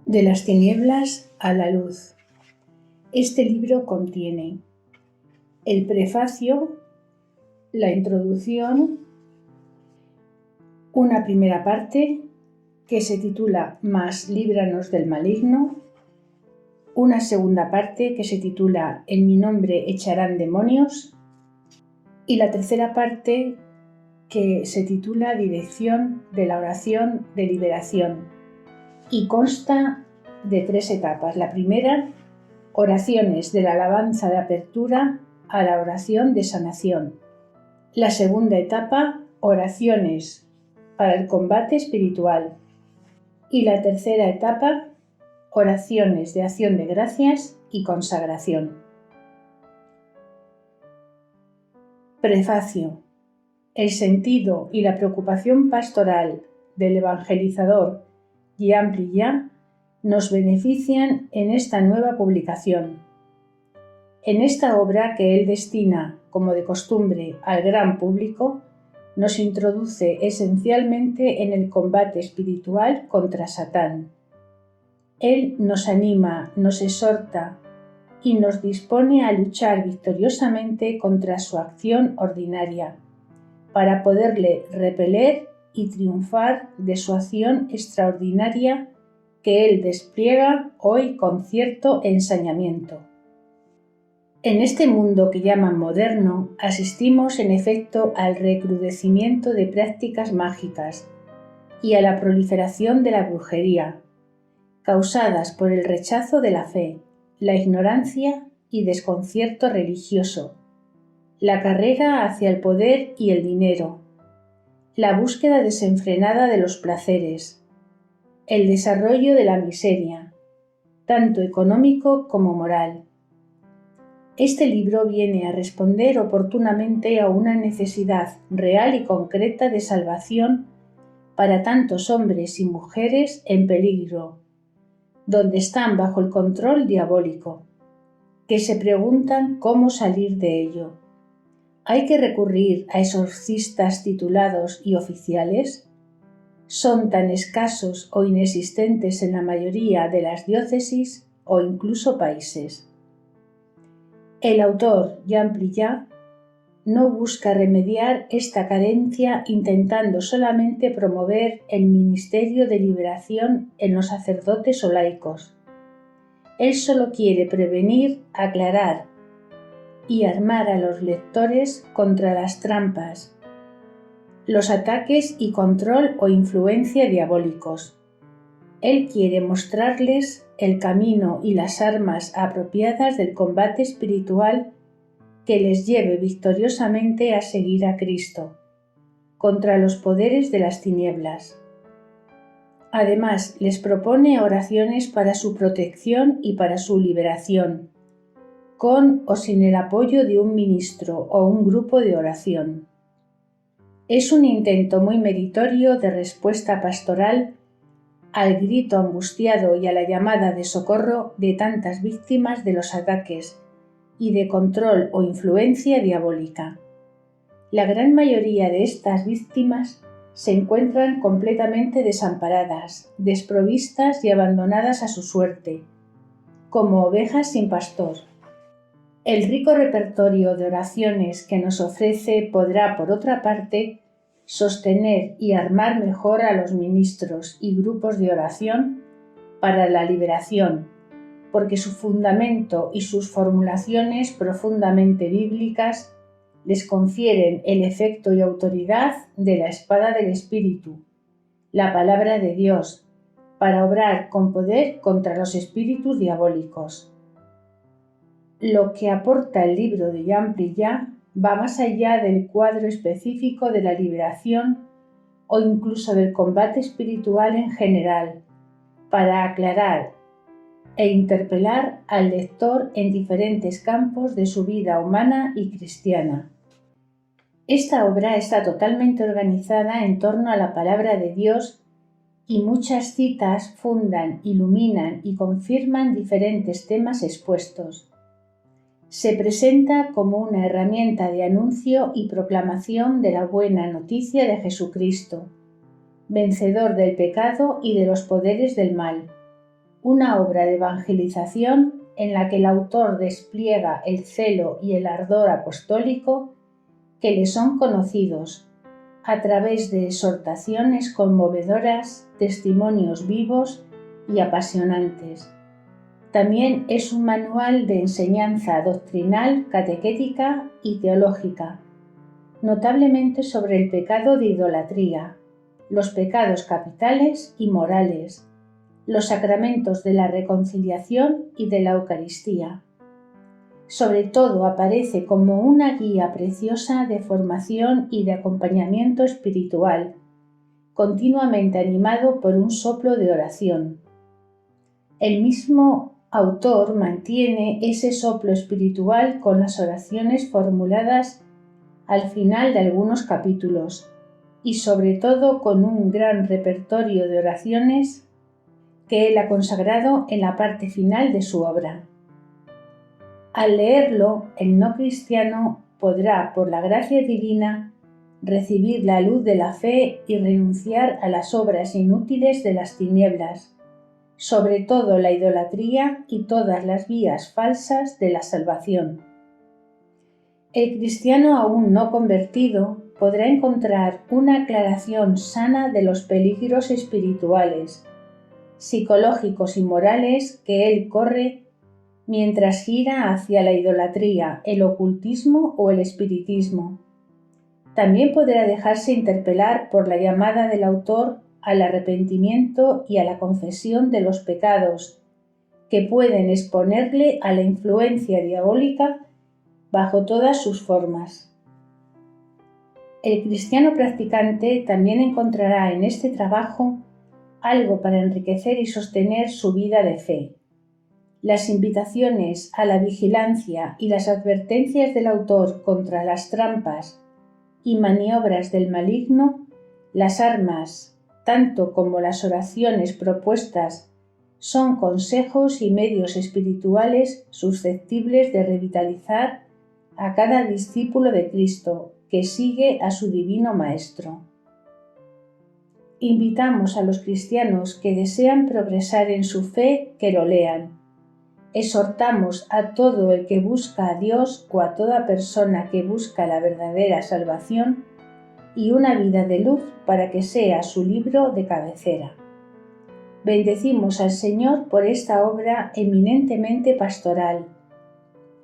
De las tinieblas a la luz. Este libro contiene el prefacio, la introducción, una primera parte que se titula Mas líbranos del maligno, una segunda parte que se titula En mi nombre echarán demonios y la tercera parte que se titula Dirección de la oración de liberación y consta de 3 etapas. La primera, oraciones de la alabanza de apertura a la oración de sanación. La segunda etapa, oraciones para el combate espiritual. Y la tercera etapa, oraciones de acción de gracias y consagración. Prefacio. El sentido y la preocupación pastoral del evangelizador Jean Brillat nos benefician en esta nueva publicación. En esta obra que él destina, como de costumbre, al gran público, nos introduce esencialmente en el combate espiritual contra Satán. Él nos anima, nos exhorta y nos dispone a luchar victoriosamente contra su acción ordinaria, para poderle repeler y triunfar de su acción extraordinaria que él despliega hoy con cierto ensañamiento. En este mundo que llaman moderno, asistimos en efecto al recrudecimiento de prácticas mágicas y a la proliferación de la brujería, causadas por el rechazo de la fe, la ignorancia y desconcierto religioso, la carrera hacia el poder y el dinero, la búsqueda desenfrenada de los placeres, el desarrollo de la miseria, tanto económico como moral. Este libro viene a responder oportunamente a una necesidad real y concreta de salvación para tantos hombres y mujeres en peligro, donde están bajo el control diabólico, que se preguntan cómo salir de ello. ¿Hay que recurrir a exorcistas titulados y oficiales? ¿Son tan escasos o inexistentes en la mayoría de las diócesis o incluso países? El autor, Jean Brillat, no busca remediar esta carencia intentando solamente promover el ministerio de liberación en los sacerdotes o laicos. Él solo quiere prevenir, aclarar y armar a los lectores contra las trampas, los ataques y control o influencia diabólicos. Él quiere mostrarles el camino y las armas apropiadas del combate espiritual que les lleve victoriosamente a seguir a Cristo, contra los poderes de las tinieblas. Además, les propone oraciones para su protección y para su liberación, con o sin el apoyo de un ministro o un grupo de oración. Es un intento muy meritorio de respuesta pastoral al grito angustiado y a la llamada de socorro de tantas víctimas de los ataques y de control o influencia diabólica. La gran mayoría de estas víctimas se encuentran completamente desamparadas, desprovistas y abandonadas a su suerte, como ovejas sin pastor. El rico repertorio de oraciones que nos ofrece podrá, por otra parte, sostener y armar mejor a los ministros y grupos de oración para la liberación, porque su fundamento y sus formulaciones profundamente bíblicas les confieren el efecto y autoridad de la espada del Espíritu, la palabra de Dios, para obrar con poder contra los espíritus diabólicos. Lo que aporta el libro de Jean Brillat va más allá del cuadro específico de la liberación o incluso del combate espiritual en general, para aclarar e interpelar al lector en diferentes campos de su vida humana y cristiana. Esta obra está totalmente organizada en torno a la palabra de Dios y muchas citas fundan, iluminan y confirman diferentes temas expuestos. Se presenta como una herramienta de anuncio y proclamación de la buena noticia de Jesucristo, vencedor del pecado y de los poderes del mal, una obra de evangelización en la que el autor despliega el celo y el ardor apostólico que le son conocidos a través de exhortaciones conmovedoras, testimonios vivos y apasionantes. También es un manual de enseñanza doctrinal, catequética y teológica, notablemente sobre el pecado de idolatría, los pecados capitales y morales, los sacramentos de la reconciliación y de la Eucaristía. Sobre todo aparece como una guía preciosa de formación y de acompañamiento espiritual, continuamente animado por un soplo de oración. El mismo autor mantiene ese soplo espiritual con las oraciones formuladas al final de algunos capítulos y sobre todo con un gran repertorio de oraciones que él ha consagrado en la parte final de su obra. Al leerlo, el no cristiano podrá, por la gracia divina, recibir la luz de la fe y renunciar a las obras inútiles de las tinieblas, sobre todo la idolatría y todas las vías falsas de la salvación. El cristiano aún no convertido podrá encontrar una aclaración sana de los peligros espirituales, psicológicos y morales que él corre mientras gira hacia la idolatría, el ocultismo o el espiritismo. También podrá dejarse interpelar por la llamada del autor al arrepentimiento y a la confesión de los pecados, que pueden exponerle a la influencia diabólica bajo todas sus formas. El cristiano practicante también encontrará en este trabajo algo para enriquecer y sostener su vida de fe. Las invitaciones a la vigilancia y las advertencias del autor contra las trampas y maniobras del maligno, las armas, tanto como las oraciones propuestas, son consejos y medios espirituales susceptibles de revitalizar a cada discípulo de Cristo que sigue a su divino Maestro. Invitamos a los cristianos que desean progresar en su fe que lo lean. Exhortamos a todo el que busca a Dios o a toda persona que busca la verdadera salvación y una vida de luz para que sea su libro de cabecera. Bendecimos al Señor por esta obra eminentemente pastoral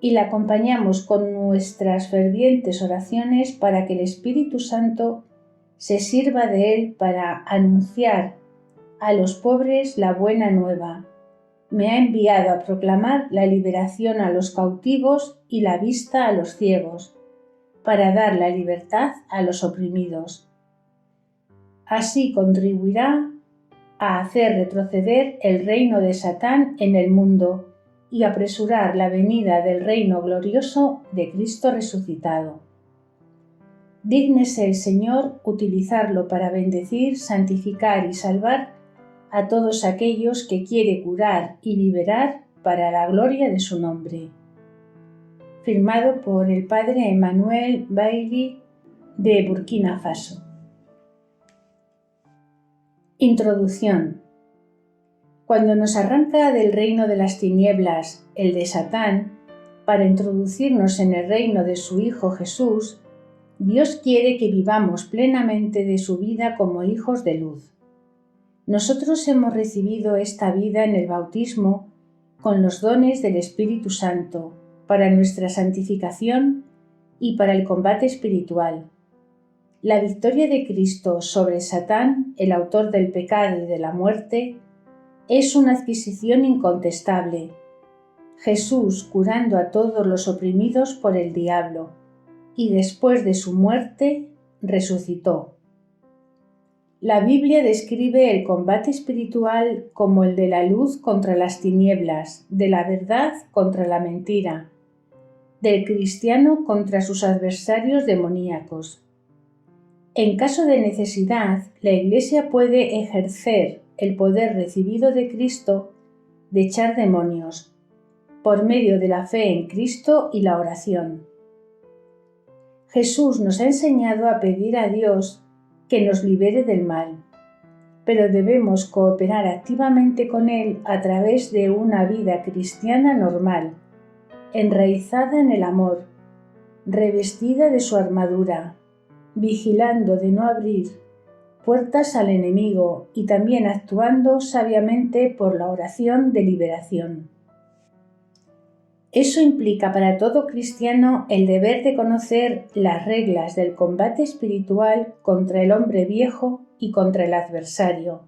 y la acompañamos con nuestras fervientes oraciones para que el Espíritu Santo se sirva de él para anunciar a los pobres la buena nueva. Me ha enviado a proclamar la liberación a los cautivos y la vista a los ciegos, para dar la libertad a los oprimidos. Así contribuirá a hacer retroceder el reino de Satán en el mundo y apresurar la venida del reino glorioso de Cristo resucitado. Dígnese el Señor utilizarlo para bendecir, santificar y salvar a todos aquellos que quiere curar y liberar para la gloria de su nombre. Firmado por el Padre Emmanuel Bailly de Burkina Faso. Introducción. Cuando nos arranca del reino de las tinieblas, el de Satán, para introducirnos en el reino de su Hijo Jesús, Dios quiere que vivamos plenamente de su vida como hijos de luz. Nosotros hemos recibido esta vida en el bautismo con los dones del Espíritu Santo para nuestra santificación y para el combate espiritual. La victoria de Cristo sobre Satán, el autor del pecado y de la muerte, es una adquisición incontestable. Jesús curando a todos los oprimidos por el diablo y después de su muerte resucitó. La Biblia describe el combate espiritual como el de la luz contra las tinieblas, de la verdad contra la mentira, del cristiano contra sus adversarios demoníacos. En caso de necesidad, la Iglesia puede ejercer el poder recibido de Cristo de echar demonios, por medio de la fe en Cristo y la oración. Jesús nos ha enseñado a pedir a Dios que nos libere del mal. pero debemos cooperar activamente con él a través de una vida cristiana normal, enraizada en el amor, revestida de su armadura, vigilando de no abrir puertas al enemigo y también actuando sabiamente por la oración de liberación. Eso implica para todo cristiano el deber de conocer las reglas del combate espiritual contra el hombre viejo y contra el adversario.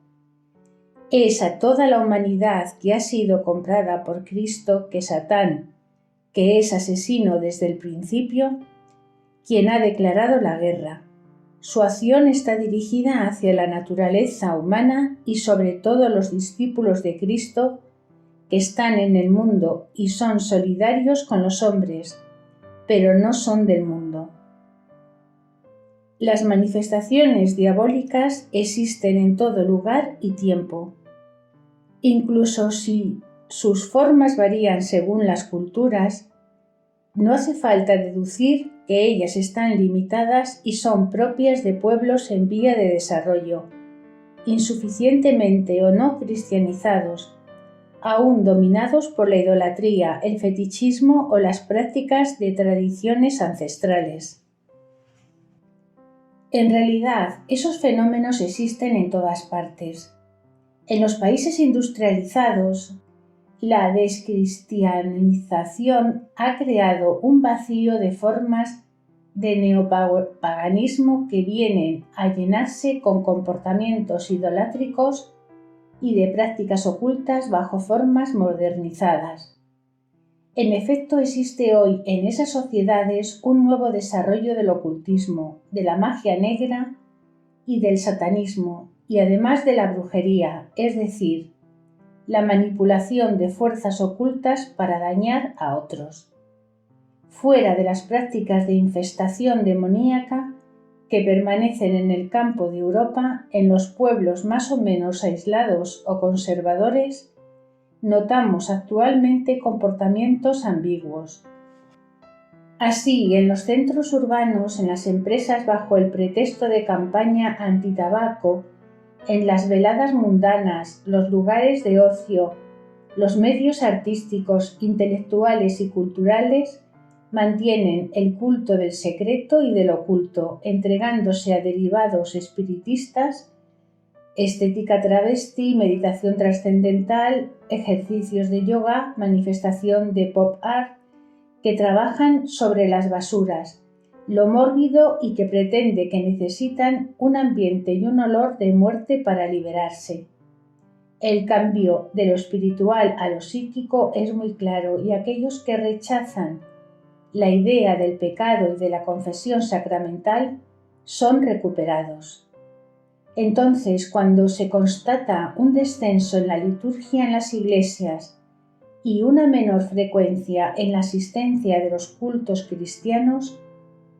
Es a toda la humanidad que ha sido comprada por Cristo que Satán, que es asesino desde el principio, quien ha declarado la guerra. Su acción está dirigida hacia la naturaleza humana y sobre todo los discípulos de Cristo que están en el mundo y son solidarios con los hombres, pero no son del mundo. Las manifestaciones diabólicas existen en todo lugar y tiempo. Incluso si sus formas varían según las culturas, no hace falta deducir que ellas están limitadas y son propias de pueblos en vía de desarrollo, insuficientemente o no cristianizados, aún dominados por la idolatría, el fetichismo o las prácticas de tradiciones ancestrales. En realidad, esos fenómenos existen en todas partes. En los países industrializados, la descristianización ha creado un vacío de formas de neopaganismo que vienen a llenarse con comportamientos idolátricos y de prácticas ocultas bajo formas modernizadas. En efecto, existe hoy en esas sociedades un nuevo desarrollo del ocultismo, de la magia negra y del satanismo, y además de la brujería, es decir, la manipulación de fuerzas ocultas para dañar a otros. Fuera de las prácticas de infestación demoníaca que permanecen en el campo de Europa, en los pueblos más o menos aislados o conservadores, notamos actualmente comportamientos ambiguos. Así, en los centros urbanos, en las empresas bajo el pretexto de campaña antitabaco, en las veladas mundanas, los lugares de ocio, los medios artísticos, intelectuales y culturales mantienen el culto del secreto y del oculto, entregándose a derivados espiritistas, estética travesti, meditación trascendental, ejercicios de yoga, manifestación de pop art, que trabajan sobre las basuras, lo mórbido y que pretende que necesitan un ambiente y un olor de muerte para liberarse. El cambio de lo espiritual a lo psíquico es muy claro y aquellos que rechazan la idea del pecado y de la confesión sacramental son recuperados. Entonces, cuando se constata un descenso en la liturgia en las iglesias y una menor frecuencia en la asistencia de los cultos cristianos,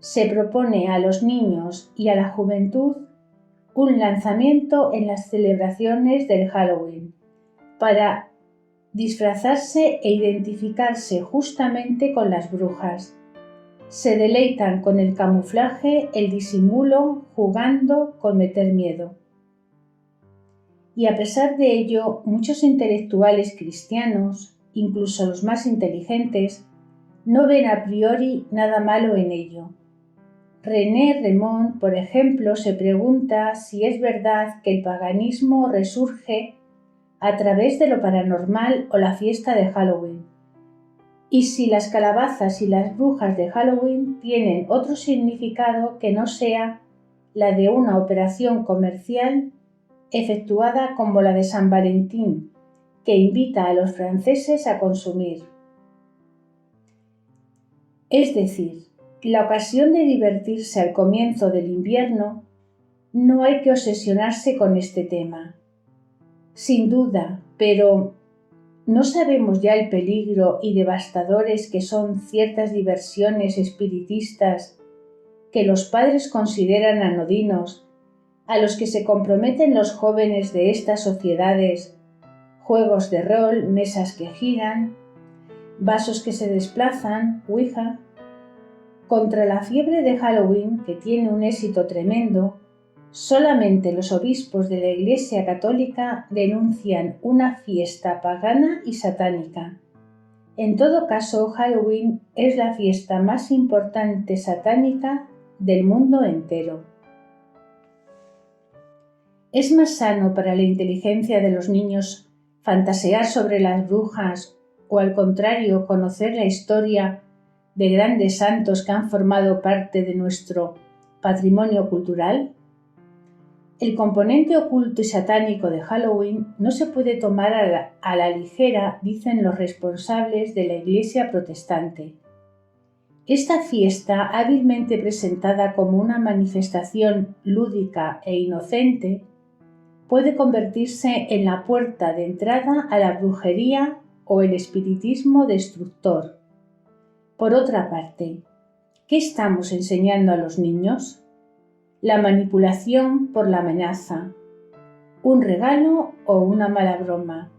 se propone a los niños y a la juventud un lanzamiento en las celebraciones del Halloween para disfrazarse e identificarse justamente con las brujas. Se deleitan con el camuflaje, el disimulo, jugando con meter miedo. Y a pesar de ello, muchos intelectuales cristianos, incluso los más inteligentes, no ven a priori nada malo en ello. René Remond, por ejemplo, se pregunta si es verdad que el paganismo resurge a través de lo paranormal o la fiesta de Halloween, y si las calabazas y las brujas de Halloween tienen otro significado que no sea la de una operación comercial efectuada como la de San Valentín, que invita a los franceses a consumir. Es decir, la ocasión de divertirse al comienzo del invierno, no hay que obsesionarse con este tema. Sin duda, pero ¿no sabemos ya el peligro y devastadores que son ciertas diversiones espiritistas que los padres consideran anodinos, a los que se comprometen los jóvenes de estas sociedades, juegos de rol, mesas que giran, vasos que se desplazan, ouija? Contra la fiebre de Halloween, que tiene un éxito tremendo, Solamente los obispos de la Iglesia Católica denuncian una fiesta pagana y satánica. En todo caso, Halloween es la fiesta más importante satánica del mundo entero. ¿Es más sano para la inteligencia de los niños fantasear sobre las brujas o, al contrario, conocer la historia de grandes santos que han formado parte de nuestro patrimonio cultural? El componente oculto y satánico de Halloween no se puede tomar a la ligera, dicen los responsables de la Iglesia protestante. Esta fiesta, hábilmente presentada como una manifestación lúdica e inocente, puede convertirse en la puerta de entrada a la brujería o el espiritismo destructor. Por otra parte, ¿qué estamos enseñando a los niños? La manipulación por la amenaza, un regalo o una mala broma,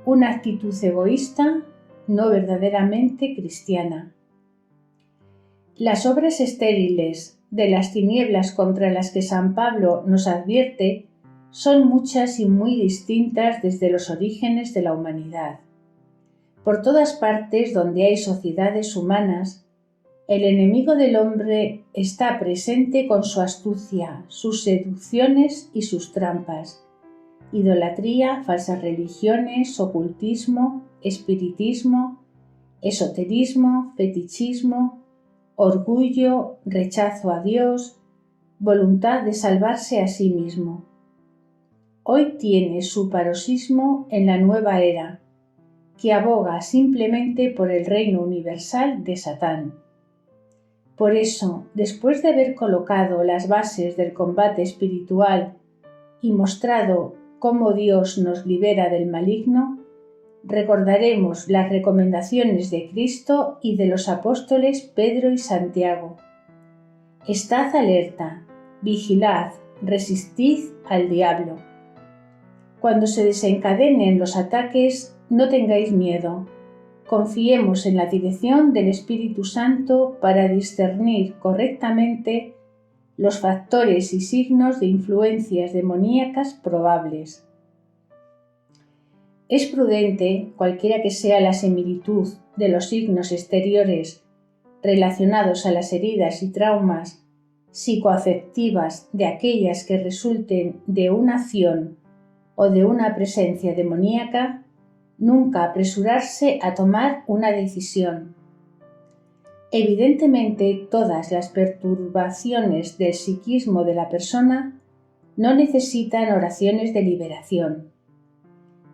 una actitud egoísta no verdaderamente cristiana. Las obras estériles de las tinieblas contra las que San Pablo nos advierte son muchas y muy distintas desde los orígenes de la humanidad. Por todas partes donde hay sociedades humanas, el enemigo del hombre está presente con su astucia, sus seducciones y sus trampas. Idolatría, falsas religiones, ocultismo, espiritismo, esoterismo, fetichismo, orgullo, rechazo a Dios, voluntad de salvarse a sí mismo. Hoy tiene su paroxismo en la nueva era, que aboga simplemente por el reino universal de Satán. Por eso, después de haber colocado las bases del combate espiritual y mostrado cómo Dios nos libera del maligno, recordaremos las recomendaciones de Cristo y de los apóstoles Pedro y Santiago. Estad alerta, vigilad, resistid al diablo. Cuando se desencadenen los ataques, no tengáis miedo. Confiemos en la dirección del Espíritu Santo para discernir correctamente los factores y signos de influencias demoníacas probables. Es prudente, cualquiera que sea la similitud de los signos exteriores relacionados a las heridas y traumas psicoafectivas de aquellas que resulten de una acción o de una presencia demoníaca, nunca apresurarse a tomar una decisión. Evidentemente, todas las perturbaciones del psiquismo de la persona no necesitan oraciones de liberación.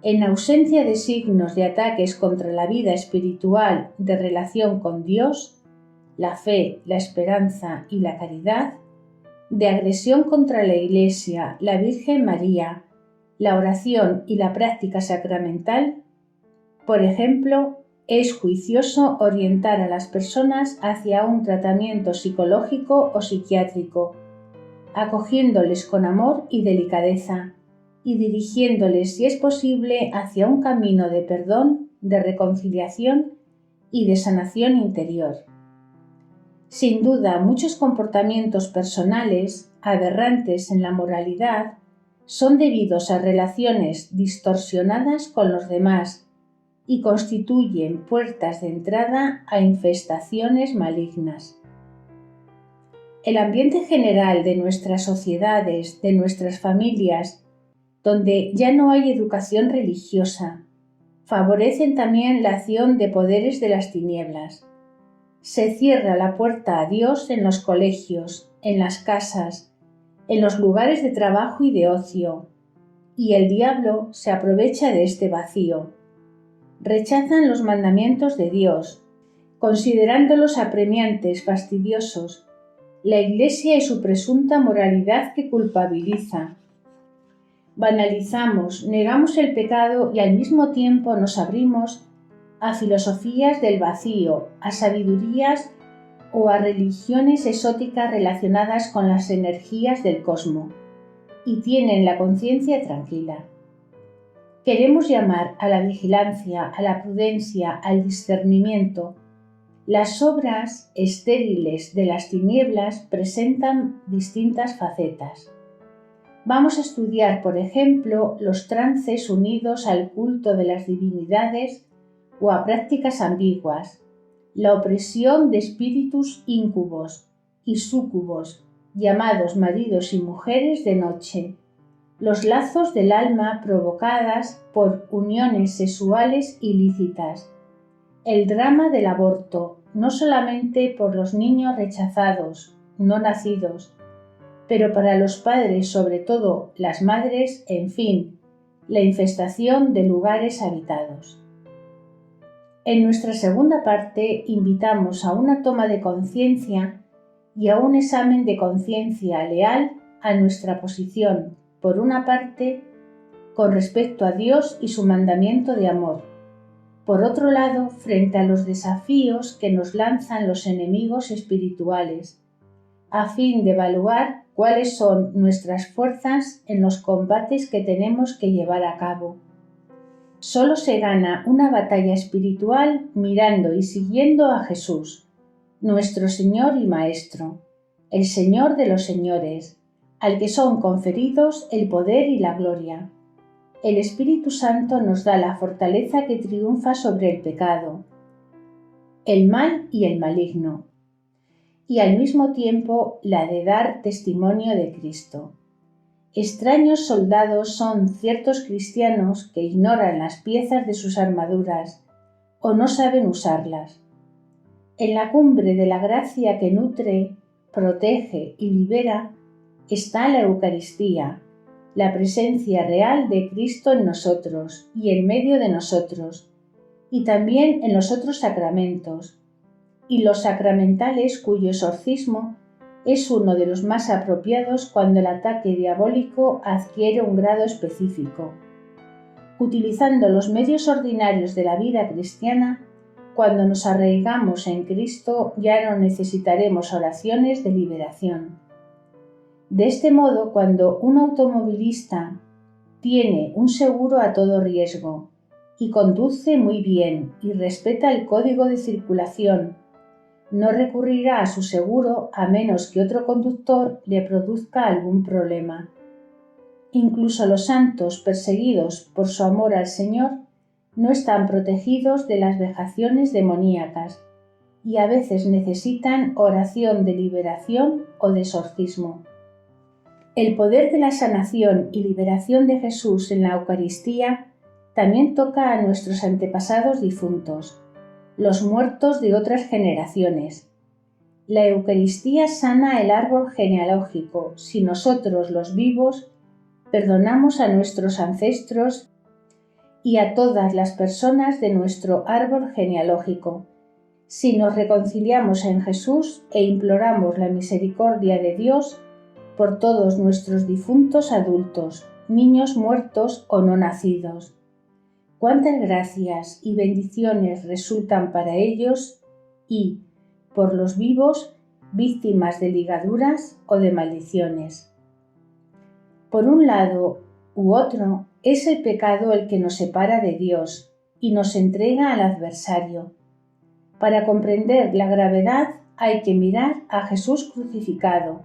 En ausencia de signos de ataques contra la vida espiritual de relación con Dios, la fe, la esperanza y la caridad, de agresión contra la Iglesia, la Virgen María, la oración y la práctica sacramental, por ejemplo, es juicioso orientar a las personas hacia un tratamiento psicológico o psiquiátrico, acogiéndoles con amor y delicadeza, y dirigiéndoles, si es posible, hacia un camino de perdón, de reconciliación y de sanación interior. Sin duda, muchos comportamientos personales, aberrantes en la moralidad, son debidos a relaciones distorsionadas con los demás y constituyen puertas de entrada a infestaciones malignas. El ambiente general de nuestras sociedades, de nuestras familias, donde ya no hay educación religiosa, favorecen también la acción de poderes de las tinieblas. Se cierra la puerta a Dios en los colegios, en las casas, en los lugares de trabajo y de ocio, y el diablo se aprovecha de este vacío. Rechazan los mandamientos de Dios, considerándolos apremiantes, fastidiosos, la Iglesia y su presunta moralidad que culpabiliza. Banalizamos, negamos el pecado y al mismo tiempo nos abrimos a filosofías del vacío, a sabidurías o a religiones exóticas relacionadas con las energías del cosmos, y tienen la conciencia tranquila. Queremos llamar a la vigilancia, a la prudencia, al discernimiento. Las obras estériles de las tinieblas presentan distintas facetas. Vamos a estudiar, por ejemplo, los trances unidos al culto de las divinidades o a prácticas ambiguas, la opresión de espíritus íncubos y súcubos, llamados maridos y mujeres de noche, los lazos del alma provocadas por uniones sexuales ilícitas, el drama del aborto, no solamente por los niños rechazados, no nacidos, pero para los padres, sobre todo las madres, en fin, la infestación de lugares habitados. En nuestra segunda parte invitamos a una toma de conciencia y a un examen de conciencia leal a nuestra posición, por una parte, con respecto a Dios y su mandamiento de amor, por otro lado, frente a los desafíos que nos lanzan los enemigos espirituales, a fin de evaluar cuáles son nuestras fuerzas en los combates que tenemos que llevar a cabo. Solo se gana una batalla espiritual mirando y siguiendo a Jesús, nuestro Señor y Maestro, el Señor de los señores, al que son conferidos el poder y la gloria. El Espíritu Santo nos da la fortaleza que triunfa sobre el pecado, el mal y el maligno, y al mismo tiempo la de dar testimonio de Cristo. Extraños soldados son ciertos cristianos que ignoran las piezas de sus armaduras o no saben usarlas. En la cumbre de la gracia que nutre, protege y libera está la Eucaristía, la presencia real de Cristo en nosotros y en medio de nosotros, y también en los otros sacramentos, y los sacramentales cuyo exorcismo es uno de los más apropiados cuando el ataque diabólico adquiere un grado específico. Utilizando los medios ordinarios de la vida cristiana, cuando nos arraigamos en Cristo ya no necesitaremos oraciones de liberación. De este modo, cuando un automovilista tiene un seguro a todo riesgo y conduce muy bien y respeta el código de circulación, no recurrirá a su seguro a menos que otro conductor le produzca algún problema. Incluso los santos perseguidos por su amor al Señor no están protegidos de las vejaciones demoníacas y a veces necesitan oración de liberación o de exorcismo. El poder de la sanación y liberación de Jesús en la Eucaristía también toca a nuestros antepasados difuntos, los muertos de otras generaciones. La Eucaristía sana el árbol genealógico si nosotros, los vivos, perdonamos a nuestros ancestros y a todas las personas de nuestro árbol genealógico, si nos reconciliamos en Jesús e imploramos la misericordia de Dios por todos nuestros difuntos adultos, niños muertos o no nacidos. Cuántas gracias y bendiciones resultan para ellos y, por los vivos, víctimas de ligaduras o de maldiciones. Por un lado u otro, es el pecado el que nos separa de Dios y nos entrega al adversario. Para comprender la gravedad hay que mirar a Jesús crucificado,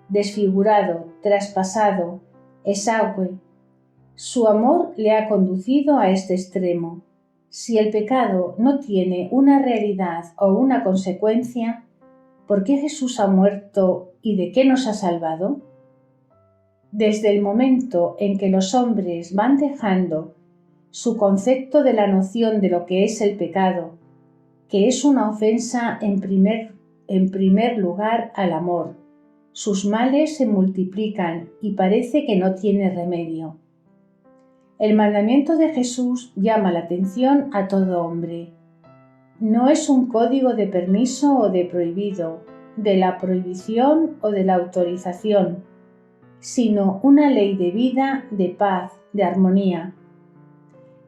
desfigurado, traspasado, exangüe. Su amor le ha conducido a este extremo. Si el pecado no tiene una realidad o una consecuencia, ¿por qué Jesús ha muerto y de qué nos ha salvado? Desde el momento en que los hombres van dejando su concepto de la noción de lo que es el pecado, que es una ofensa en primer lugar al amor, sus males se multiplican y parece que no tiene remedio. El mandamiento de Jesús llama la atención a todo hombre. No es un código de permiso o de prohibido, de la prohibición o de la autorización, sino una ley de vida, de paz, de armonía.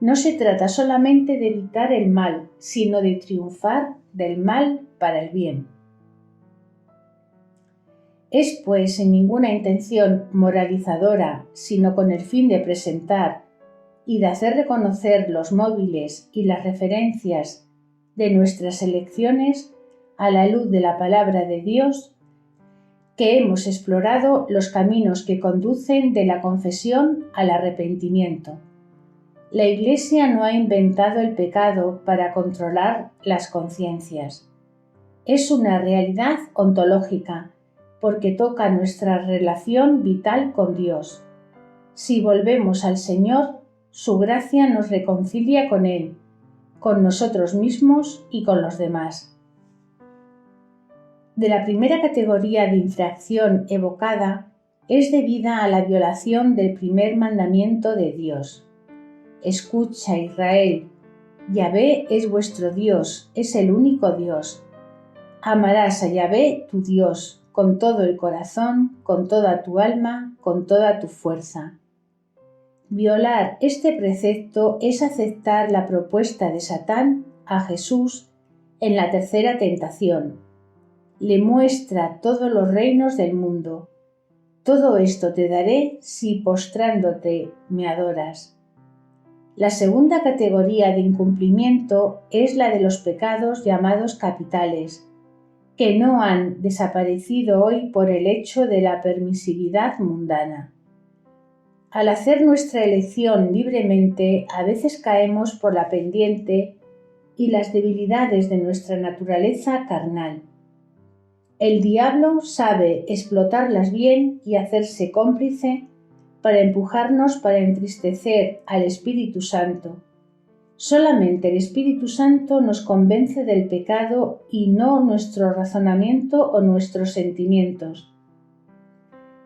No se trata solamente de evitar el mal, sino de triunfar del mal para el bien. Es pues sin ninguna intención moralizadora, sino con el fin de presentar y de hacer reconocer los móviles y las referencias de nuestras elecciones a la luz de la palabra de Dios, que hemos explorado los caminos que conducen de la confesión al arrepentimiento. La Iglesia no ha inventado el pecado para controlar las conciencias. Es una realidad ontológica, porque toca nuestra relación vital con Dios. Si volvemos al Señor, su gracia nos reconcilia con Él, con nosotros mismos y con los demás. De la primera categoría de infracción evocada es debida a la violación del primer mandamiento de Dios. Escucha, Israel, Yahvé es vuestro Dios, es el único Dios. Amarás a Yahvé, tu Dios, con todo el corazón, con toda tu alma, con toda tu fuerza. Violar este precepto es aceptar la propuesta de Satán a Jesús en la tercera tentación. Le muestra todos los reinos del mundo. Todo esto te daré si postrándote me adoras. La segunda categoría de incumplimiento es la de los pecados llamados capitales, que no han desaparecido hoy por el hecho de la permisividad mundana. Al hacer nuestra elección libremente, a veces caemos por la pendiente y las debilidades de nuestra naturaleza carnal. El diablo sabe explotarlas bien y hacerse cómplice para empujarnos para entristecer al Espíritu Santo. Solamente el Espíritu Santo nos convence del pecado y no nuestro razonamiento o nuestros sentimientos.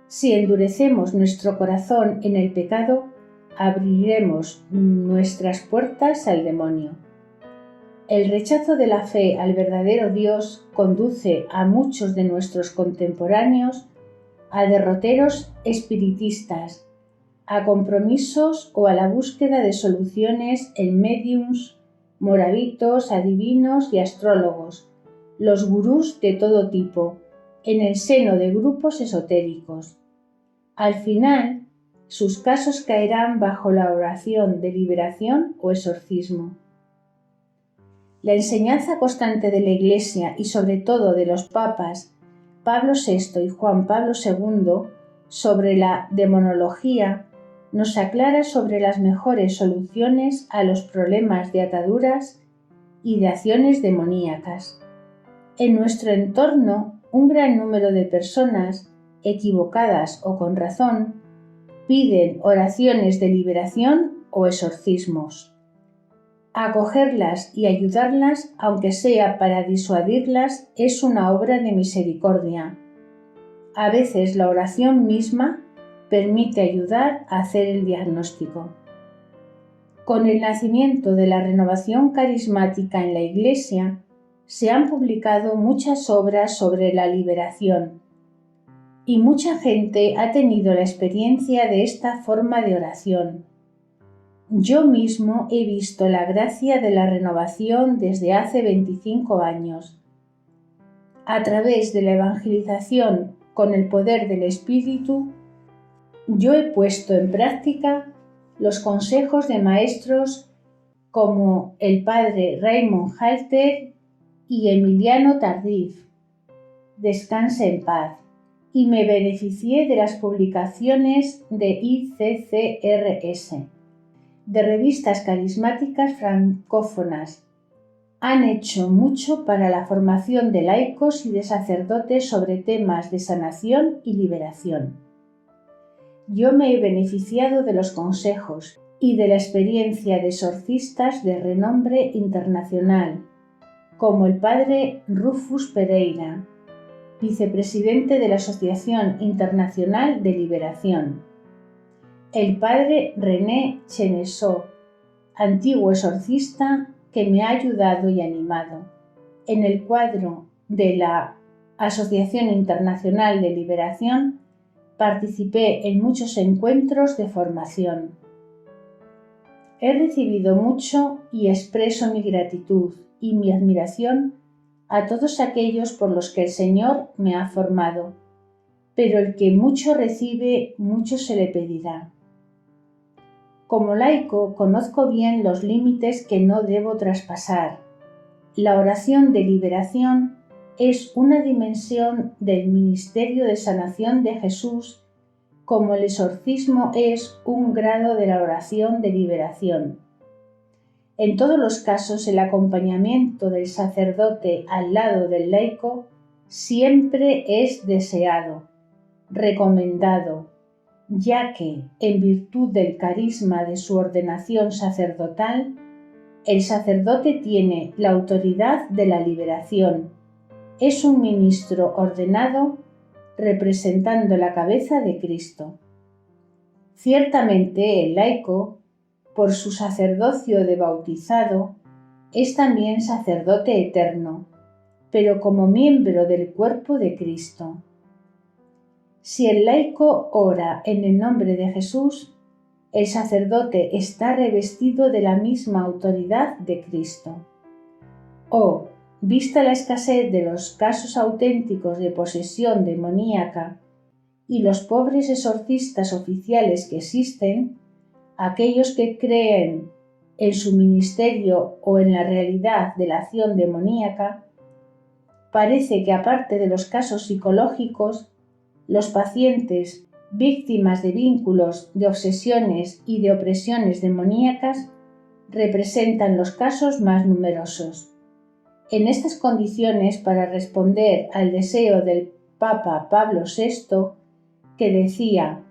Si endurecemos nuestro corazón en el pecado, abriremos nuestras puertas al demonio. El rechazo de la fe al verdadero Dios conduce a muchos de nuestros contemporáneos a derroteros espiritistas, a compromisos o a la búsqueda de soluciones en médiums, moravitos, adivinos y astrólogos, los gurús de todo tipo, en el seno de grupos esotéricos. Al final, sus casos caerán bajo la oración de liberación o exorcismo. La enseñanza constante de la Iglesia y sobre todo de los papas Pablo VI y Juan Pablo II sobre la demonología nos aclara sobre las mejores soluciones a los problemas de ataduras y de acciones demoníacas. En nuestro entorno, un gran número de personas, equivocadas o con razón, piden oraciones de liberación o exorcismos. Acogerlas y ayudarlas, aunque sea para disuadirlas, es una obra de misericordia. A veces la oración misma permite ayudar a hacer el diagnóstico. Con el nacimiento de la renovación carismática en la Iglesia, se han publicado muchas obras sobre la liberación, y mucha gente ha tenido la experiencia de esta forma de oración. Yo mismo he visto la gracia de la renovación desde hace 25 años. A través de la evangelización con el poder del Espíritu, yo he puesto en práctica los consejos de maestros como el padre Raymond Halter y Emiliano Tardif, descanse en paz, y me beneficié de las publicaciones de ICCRS, de revistas carismáticas francófonas. Han hecho mucho para la formación de laicos y de sacerdotes sobre temas de sanación y liberación. Yo me he beneficiado de los consejos y de la experiencia de exorcistas de renombre internacional, como el padre Rufus Pereira, vicepresidente de la Asociación Internacional de Liberación, el padre René Chenesot, antiguo exorcista que me ha ayudado y animado. En el cuadro de la Asociación Internacional de Liberación participé en muchos encuentros de formación. He recibido mucho y expreso mi gratitud y mi admiración a todos aquellos por los que el Señor me ha formado, pero el que mucho recibe, mucho se le pedirá. Como laico, conozco bien los límites que no debo traspasar. La oración de liberación es una dimensión del ministerio de sanación de Jesús, como el exorcismo es un grado de la oración de liberación. En todos los casos, el acompañamiento del sacerdote al lado del laico siempre es deseado, recomendado, ya que, en virtud del carisma de su ordenación sacerdotal, el sacerdote tiene la autoridad de la liberación. Es un ministro ordenado representando la cabeza de Cristo. Ciertamente el laico, por su sacerdocio de bautizado, es también sacerdote eterno, pero como miembro del cuerpo de Cristo. Si el laico ora en el nombre de Jesús, el sacerdote está revestido de la misma autoridad de Cristo. O, vista la escasez de los casos auténticos de posesión demoníaca y los pobres exorcistas oficiales que existen, aquellos que creen en su ministerio o en la realidad de la acción demoníaca, parece que aparte de los casos psicológicos, los pacientes víctimas de vínculos, de obsesiones y de opresiones demoníacas representan los casos más numerosos. En estas condiciones, para responder al deseo del Papa Pablo VI, que decía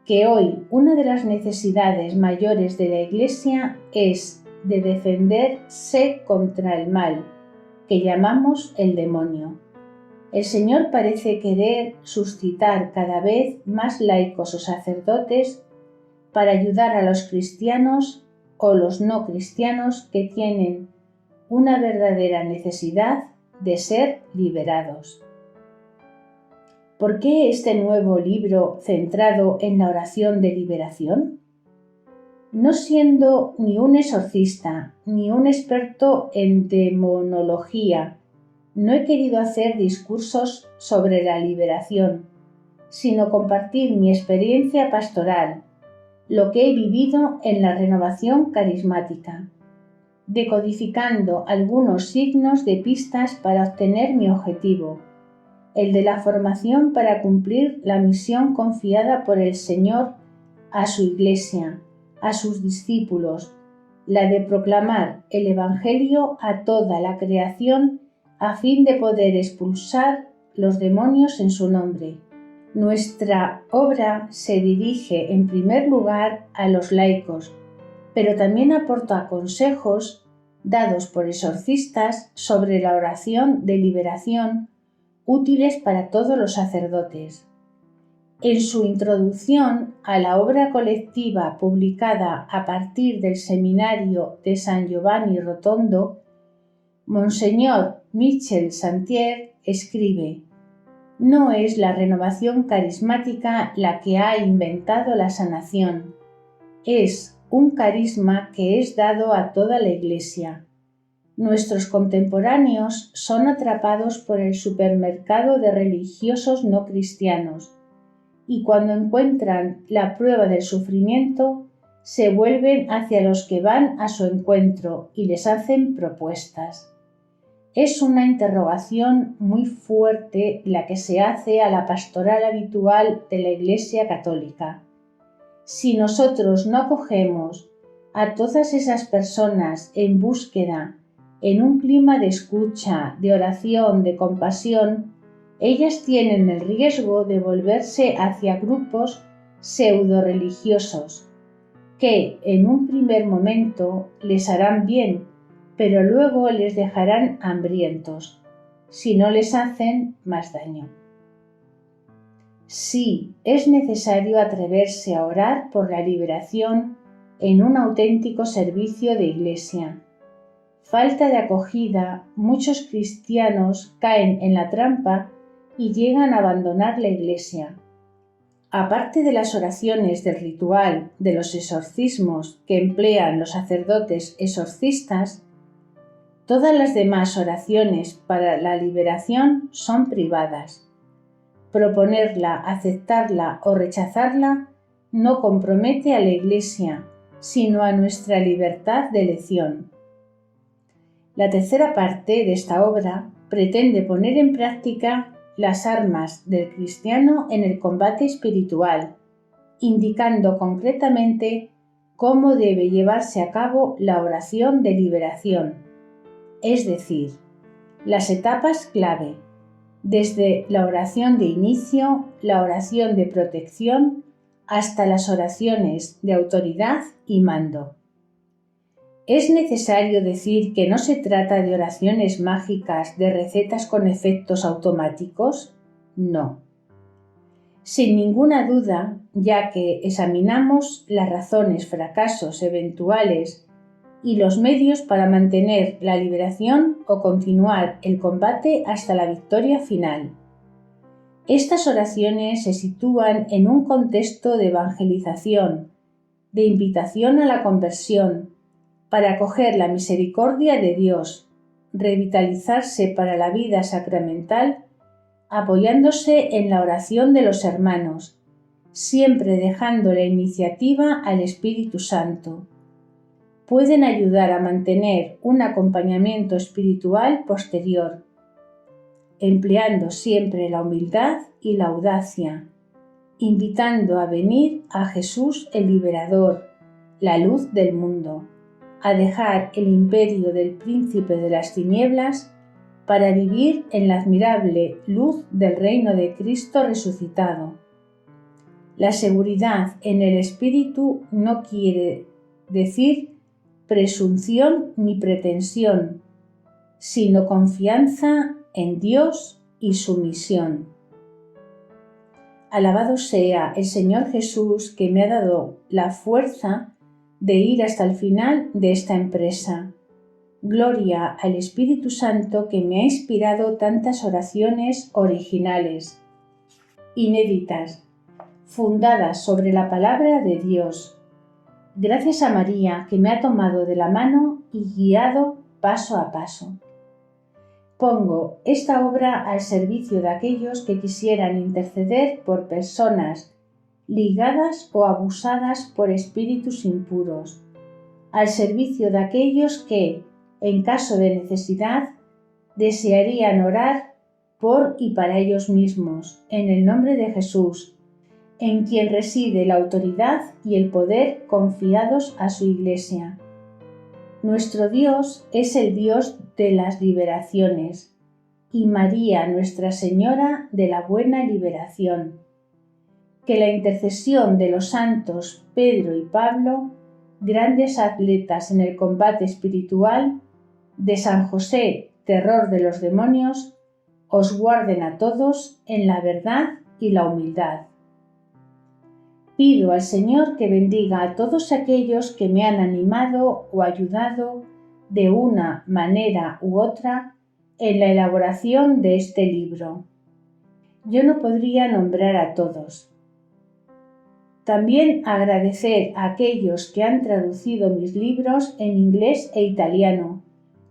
que hoy una de las necesidades mayores de la Iglesia es de defenderse contra el mal, que llamamos el demonio. El Señor parece querer suscitar cada vez más laicos o sacerdotes para ayudar a los cristianos o los no cristianos que tienen una verdadera necesidad de ser liberados. ¿Por qué este nuevo libro centrado en la oración de liberación? No siendo ni un exorcista ni un experto en demonología, no he querido hacer discursos sobre la liberación, sino compartir mi experiencia pastoral, lo que he vivido en la renovación carismática, decodificando algunos signos de pistas para obtener mi objetivo, el de la formación para cumplir la misión confiada por el Señor a su Iglesia, a sus discípulos, la de proclamar el Evangelio a toda la creación a fin de poder expulsar los demonios en su nombre. Nuestra obra se dirige en primer lugar a los laicos, pero también aporta consejos dados por exorcistas sobre la oración de liberación útiles para todos los sacerdotes. En su introducción a la obra colectiva publicada a partir del seminario de San Giovanni Rotondo, Monseñor Michel Santier escribe: «No es la renovación carismática la que ha inventado la sanación, es un carisma que es dado a toda la Iglesia. Nuestros contemporáneos son atrapados por el supermercado de religiosos no cristianos, y cuando encuentran la prueba del sufrimiento, se vuelven hacia los que van a su encuentro y les hacen propuestas». Es una interrogación muy fuerte la que se hace a la pastoral habitual de la Iglesia Católica. Si nosotros no acogemos a todas esas personas en búsqueda, en un clima de escucha, de oración, de compasión, ellas tienen el riesgo de volverse hacia grupos pseudo-religiosos, que en un primer momento les harán bien, pero luego les dejarán hambrientos, si no les hacen más daño. Sí, es necesario atreverse a orar por la liberación en un auténtico servicio de Iglesia. Falta de acogida, muchos cristianos caen en la trampa y llegan a abandonar la Iglesia. Aparte de las oraciones del ritual de los exorcismos que emplean los sacerdotes exorcistas, todas las demás oraciones para la liberación son privadas. Proponerla, aceptarla o rechazarla no compromete a la Iglesia, sino a nuestra libertad de elección. La tercera parte de esta obra pretende poner en práctica las armas del cristiano en el combate espiritual, indicando concretamente cómo debe llevarse a cabo la oración de liberación, es decir, las etapas clave, desde la oración de inicio, la oración de protección, hasta las oraciones de autoridad y mando. ¿Es necesario decir que no se trata de oraciones mágicas, de recetas con efectos automáticos? No. Sin ninguna duda, ya que examinamos las razones, fracasos eventuales y los medios para mantener la liberación o continuar el combate hasta la victoria final. Estas oraciones se sitúan en un contexto de evangelización, de invitación a la conversión, para acoger la misericordia de Dios, revitalizarse para la vida sacramental, apoyándose en la oración de los hermanos, siempre dejando la iniciativa al Espíritu Santo. Pueden ayudar a mantener un acompañamiento espiritual posterior, empleando siempre la humildad y la audacia, invitando a venir a Jesús el Liberador, la luz del mundo, a dejar el imperio del príncipe de las tinieblas para vivir en la admirable luz del reino de Cristo resucitado. La seguridad en el Espíritu no quiere decir presunción ni pretensión, sino confianza en Dios y sumisión. Alabado sea el Señor Jesús, que me ha dado la fuerza de ir hasta el final de esta empresa. Gloria al Espíritu Santo, que me ha inspirado tantas oraciones originales, inéditas, fundadas sobre la palabra de Dios. Gracias a María, que me ha tomado de la mano y guiado paso a paso. Pongo esta obra al servicio de aquellos que quisieran interceder por personas ligadas o abusadas por espíritus impuros, al servicio de aquellos que, en caso de necesidad, desearían orar por y para ellos mismos, en el nombre de Jesús, en quien reside la autoridad y el poder confiados a su Iglesia. Nuestro Dios es el Dios de las liberaciones, y María, Nuestra Señora de la Buena Liberación. Que la intercesión de los santos Pedro y Pablo, grandes atletas en el combate espiritual, de San José, terror de los demonios, os guarden a todos en la verdad y la humildad. Pido al Señor que bendiga a todos aquellos que me han animado o ayudado de una manera u otra en la elaboración de este libro. Yo no podría nombrar a todos. También agradecer a aquellos que han traducido mis libros en inglés e italiano,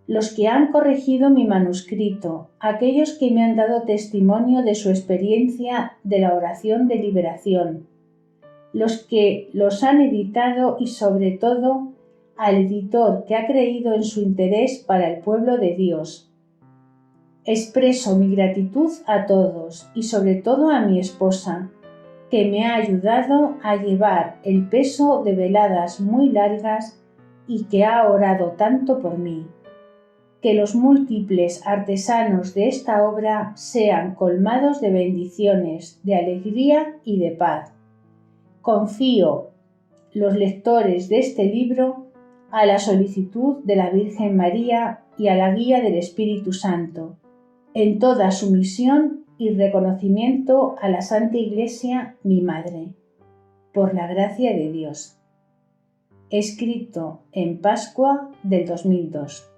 los que han corregido mi manuscrito, aquellos que me han dado testimonio de su experiencia de la oración de liberación, los que los han editado y sobre todo al editor que ha creído en su interés para el pueblo de Dios. Expreso mi gratitud a todos y sobre todo a mi esposa, que me ha ayudado a llevar el peso de veladas muy largas y que ha orado tanto por mí. Que los múltiples artesanos de esta obra sean colmados de bendiciones, de alegría y de paz. Confío los lectores de este libro a la solicitud de la Virgen María y a la guía del Espíritu Santo, en toda sumisión y reconocimiento a la Santa Iglesia, mi Madre, por la gracia de Dios. Escrito en Pascua del 2002.